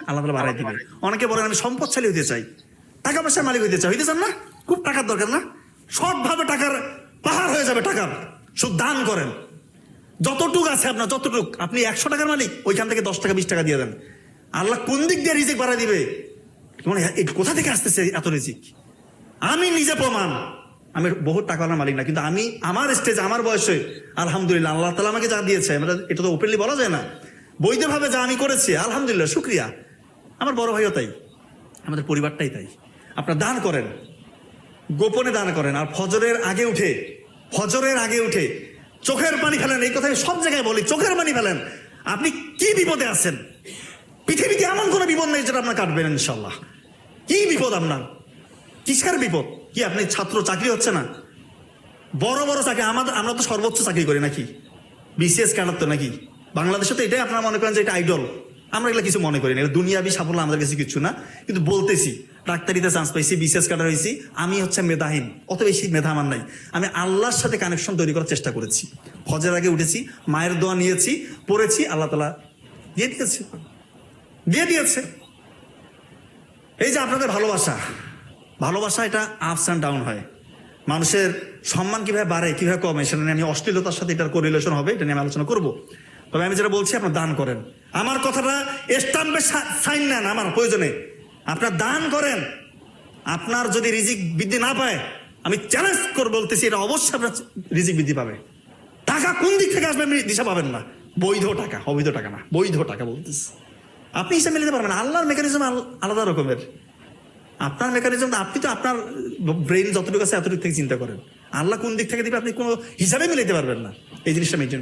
আল্লাহ তাআলা বাড়াই দিবে। অনেকে বলেন আমি সম্পদশালী হতে চাই, টাকা পয়সার মালিক হইতে চাই, হইতে চান না? খুব টাকার দরকার না? সৎভাবে টাকার পাহাড় হয়ে যাবে টাকার। শুধু দান করেন, যতটুক আছে আপনার, যতটুক আপনি 100 টাকার মালিক, ওইখান থেকে 10 টাকা 20 টাকা দিয়ে দেন। আল্লাহ কোন দিক দিয়ে রিজিক বাড়াই দিবে, মানে কোথা থেকে আসতেছে এত রিজিক? আমি নিজে প্রমাণ, আমি বহু টাকার মালিক না, কিন্তু আমি আমার স্টেজে, আমার বয়সে আলহামদুলিল্লাহ আল্লাহ তাআলা আমাকে যা দিয়েছে, এটা তো ওপেনলি বলা যায় না, বৈধভাবে যা আমি করেছি আলহামদুলিল্লাহ, শুকরিয়া। আমার বড় ভাইও তাই, আমাদের পরিবারটাই তাই। আপনার দান করেন, গোপনে দান করেন, আর ফজরের আগে উঠে চোখের পানি ফেলেন। এই কথা আমি সব জায়গায় বলি, চোখের পানি ফেলেন। আপনি কি বিপদে আছেন? পৃথিবীতে এমন কোনো বিপদ নেই যেটা আপনার কাটবেন ইনশাল্লাহ। কি বিপদ আপনার? কিসের বিপদ? কি আপনি ছাত্র, চাকরি হচ্ছে না? বড় বড় চাকরি, আমরা তো সর্বোচ্চ চাকরি করি নাকি? বিসিএস ক্যাডার তো নাকি? বাংলাদেশে তো এটাই আপনারা মনে করেন যে এটা আইডল। আমরা এগুলো কিছু মনে করি না, দুনিয়াবি সাফল্য আমাদের কাছে কিছু না। কিন্তু বলতেছি, ডাক্তারিতে চান্স পাইছি, বিসিএস ক্যাডার হয়েছি, আমি হচ্ছে মেধাহীন, অত বেশি মেধা আমার নাই। আমি আল্লাহর সাথে কানেকশন তৈরি করার চেষ্টা করেছি। ফজরের আগে উঠেছি, মায়ের দোয়া নিয়েছি, পড়েছি, আল্লাহ তাআলা দিয়ে দিয়েছে। এই যে আপনাদের ভালোবাসা এটা আপস অ্যান্ড ডাউন হয়। মানুষের সম্মান কিভাবে বাড়ে, কিভাবে কমে, সেটা নিয়ে আমি অশ্লীলতার সাথে এটার কোরিলেশন হবে, এটা নিয়ে আমি আলোচনা করবো। তবে আমি যেটা বলছি, আপনার দান করেন। আমার কথাটা স্টাম্পে সাইন নেন, আমার প্রয়োজনে আপনার দান করেন। আপনার যদি রিজিক বৃদ্ধি না পায়, আমি চ্যালেঞ্জ করে বলতেছি, এটা অবশ্যই আপনার রিজিক বৃদ্ধি পাবে। টাকা কোন দিক থেকে আসবে আপনি দিশা পাবেন না। বৈধ টাকা, অবৈধ টাকা না, বৈধ টাকা বলতেছি। আপনি হিসাব মিলাতে পারবেন না। আল্লাহর মেকানিজম আলাদা রকমের। আপনার মেকানিজম, আপনি তো আপনার ব্রেন যতটুকু আছে এতটুকু থেকে চিন্তা করেন। আল্লাহ কোন দিক থেকে দিবে আপনি কোনো হিসাবে মিলাতে পারবেন না। এই জিনিসটা মেনটেন